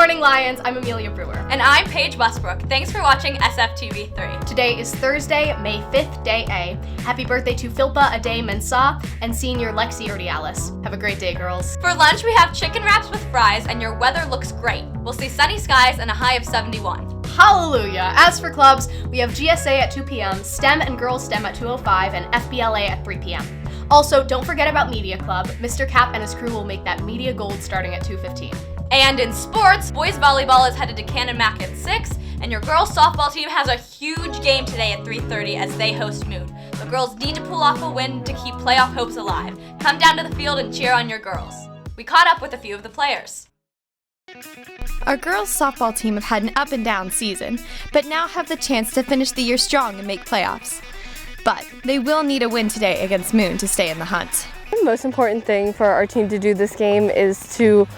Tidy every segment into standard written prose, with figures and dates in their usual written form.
morning, Lions. I'm Amelia Brewer. And I'm Paige Westbrook. Thanks for watching SFTV3. Today is Thursday, May 5th, Day A. Happy birthday to Philpa Ade Mensah and senior Lexi Ordialis. Have a great day, girls. For lunch, we have chicken wraps with fries, and your weather looks great. We'll see sunny skies and a high of 71. Hallelujah! As for clubs, we have GSA at 2 p.m., STEM and Girls STEM at 2:05, and FBLA at 3 p.m. Also, don't forget about Media Club. Mr. Cap and his crew will make that media gold starting at 2:15. And in sports, boys volleyball is headed to Cannon Mac at 6, and your girls softball team has a huge game today at 3:30 as they host Moon. The girls need to pull off a win to keep playoff hopes alive. Come down to the field and cheer on your girls. We caught up with a few of the players. Our girls softball team have had an up and down season, but now have the chance to finish the year strong and make playoffs. But they will need a win today against Moon to stay in the hunt. The most important thing for our team to do this game is to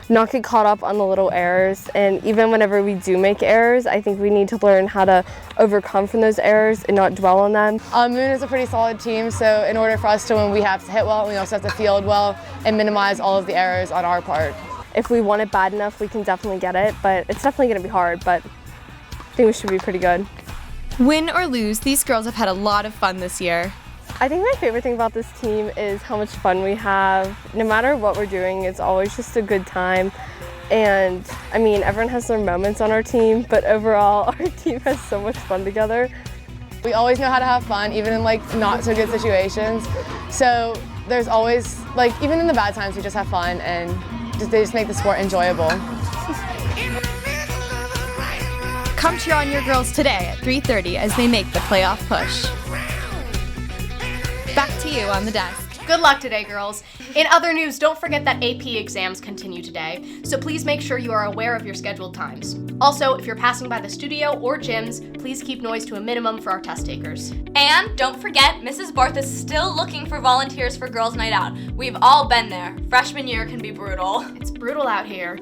not get caught up on the little errors, and even whenever we do make errors, I think we need to learn how to overcome from those errors and not dwell on them. Moon is a pretty solid team, so in order for us to win, we have to hit well, and we also have to field well and minimize all of the errors on our part. If we want it bad enough, we can definitely get it, but it's definitely going to be hard, but I think we should be pretty good. Win or lose, these girls have had a lot of fun this year. I think my favorite thing about this team is how much fun we have. No matter what we're doing, it's always just a good time. And I mean, everyone has their moments on our team, but overall, our team has so much fun together. We always know how to have fun, even in like not so good situations. So there's always, like, even in the bad times, we just have fun and they just make the sport enjoyable. Come cheer on your girls today at 3:30 as they make the playoff push. Back to you on the desk. Good luck today, girls. In other news, don't forget that AP exams continue today, so please make sure you are aware of your scheduled times. Also, if you're passing by the studio or gyms, please keep noise to a minimum for our test takers. And don't forget, Mrs. Barth is still looking for volunteers for Girls Night Out. We've all been there. Freshman year can be brutal. It's brutal out here.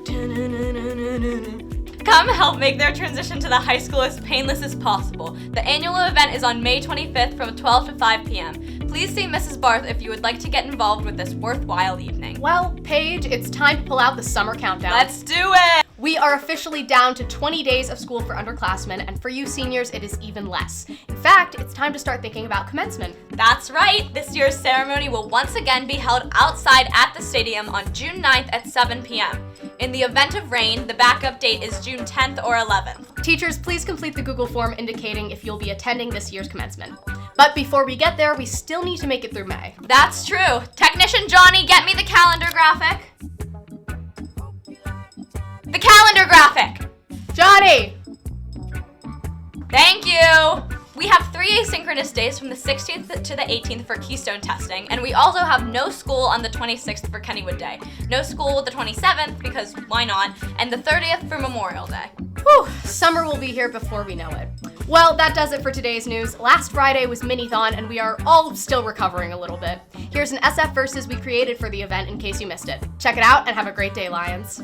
Come help make their transition to the high school as painless as possible. The annual event is on May 25th from 12 to 5 p.m. Please see Mrs. Barth if you would like to get involved with this worthwhile evening. Well, Paige, it's time to pull out the summer countdown. Let's do it! We are officially down to 20 days of school for underclassmen, and for you seniors, it is even less. In fact, it's time to start thinking about commencement. That's right! This year's ceremony will once again be held outside at the stadium on June 9th at 7 p.m. In the event of rain, the backup date is June 10th or 11th. Teachers, please complete the Google form indicating if you'll be attending this year's commencement. But before we get there, we still need to make it through May. That's true. Technician Johnny, get me the calendar graphic. The calendar graphic! Johnny! Thank you! We have 3 asynchronous days from the 16th to the 18th for Keystone testing, and we also have no school on the 26th for Kennywood Day, no school the 27th, because why not, and the 30th for Memorial Day. Whew, summer will be here before we know it. Well, that does it for today's news. Last Friday was Minithon, and we are all still recovering a little bit. Here's an SF Versus we created for the event in case you missed it. Check it out and have a great day, Lions.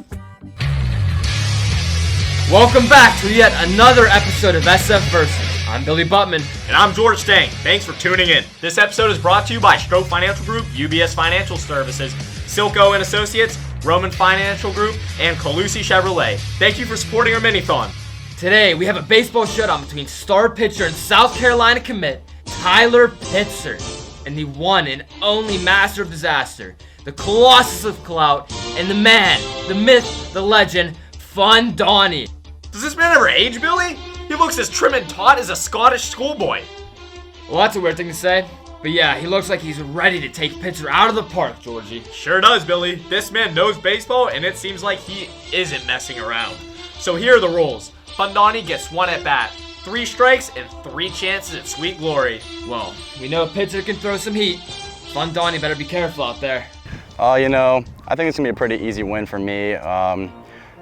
Welcome back to yet another episode of SF Versus. I'm Billy Buttman. And I'm George Stang. Thanks for tuning in. This episode is brought to you by Stroke Financial Group, UBS Financial Services, Silco & Associates, Roman Financial Group, and Colusi Chevrolet. Thank you for supporting our Minithon. Today, we have a baseball showdown between star pitcher and South Carolina commit, Tyler Pitzer, and the one and only master of disaster, the colossus of clout, and the man, the myth, the legend, Fun Donnie. Does this man ever age, Billy? He looks as trim and taut as a Scottish schoolboy. Well, that's a weird thing to say, but yeah, he looks like he's ready to take Pitzer out of the park, Georgie. Sure does, Billy. This man knows baseball, and it seems like he isn't messing around. So here are the rules. Fun Donnie gets 1 at bat, 3 strikes, and 3 chances at sweet glory. Well, we know Pitzer can throw some heat. Fun Donnie better be careful out there. I think it's going to be a pretty easy win for me.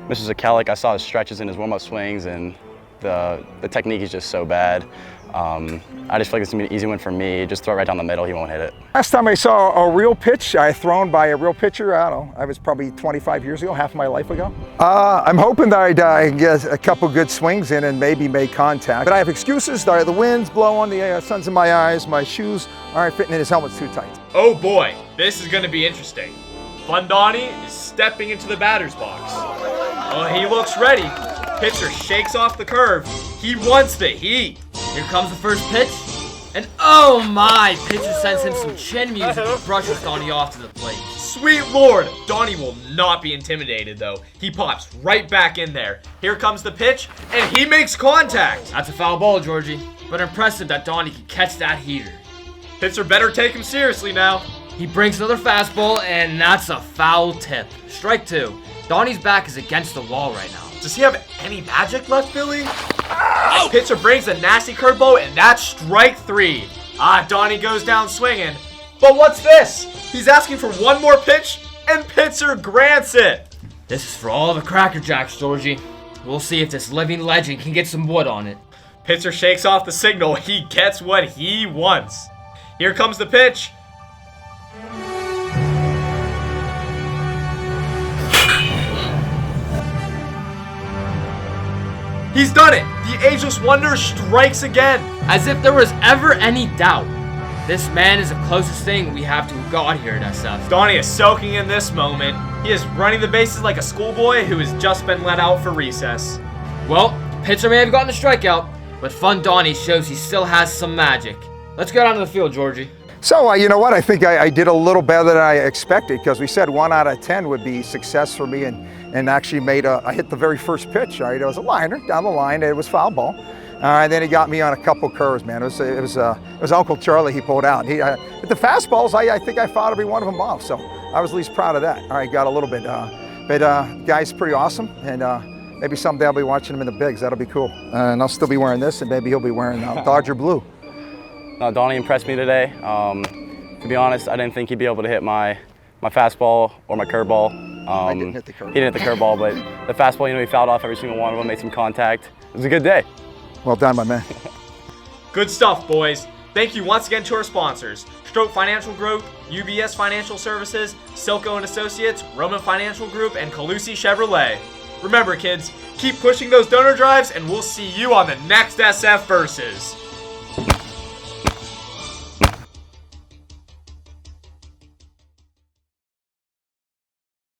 Mr. Zakalik, I saw his stretches in his warm-up swings, and the technique is just so bad. I just feel like it's going to be an easy win for me. Just throw it right down the middle, he won't hit it. Last time I saw a real pitch, thrown by a real pitcher, I don't know, I was probably 25 years ago, half of my life ago. I'm hoping that I'd get a couple good swings in and maybe make contact. But I have excuses. The wind's blowing, the sun's in my eyes, my shoes aren't fitting in, his helmet's too tight. Oh boy, this is going to be interesting. Fun Donnie is stepping into the batter's box. Oh, he looks ready. Pitcher shakes off the curve. He wants the heat. Here comes the first pitch. And oh my, pitcher sends him some chin music and brushes Donnie off to the plate. Sweet Lord! Donnie will not be intimidated though. He pops right back in there. Here comes the pitch, and he makes contact. That's a foul ball, Georgie. But impressive that Donnie can catch that heater. Pitcher better take him seriously now. He brings another fastball, and that's a foul tip. Strike 2. Donnie's back is against the wall right now. Does he have any magic left, Billy? Pitcher brings a nasty curveball, and that's strike 3. Donnie goes down swinging. But what's this? He's asking for one more pitch, and pitcher grants it. This is for all the Cracker Jacks, Georgie. We'll see if this living legend can get some wood on it. Pitcher shakes off the signal. He gets what he wants. Here comes the pitch. He's done it! The Ageless Wonder strikes again! As if there was ever any doubt. This man is the closest thing we have to a god here at SF. Donnie is soaking in this moment. He is running the bases like a schoolboy who has just been let out for recess. Well, pitcher may have gotten a strikeout, but Fun Donnie shows he still has some magic. Let's get onto the field, Georgie. So, you know what? I think I did a little better than I expected because we said 1 out of 10 would be success for me and actually I hit the very first pitch. All right, it was a liner down the line. It was foul ball. And then he got me on a couple curves, man. It was Uncle Charlie he pulled out. With the fastballs, I think I fouled every one of them off. So I was at least proud of that. All right, got a little bit. But guy's pretty awesome. And maybe someday I'll be watching him in the bigs. That'll be cool. And I'll still be wearing this, and maybe he'll be wearing Dodger blue. No, Donnie impressed me today. To be honest, I didn't think he'd be able to hit my fastball or my curveball. I didn't hit the curveball. He didn't hit the curveball, but the fastball, he fouled off every single one of them, made some contact. It was a good day. Well done, my man. Good stuff, boys. Thank you once again to our sponsors, Stroke Financial Group, UBS Financial Services, Silco & Associates, Roman Financial Group, and Colussy Chevrolet. Remember, kids, keep pushing those donor drives, and we'll see you on the next SF Versus.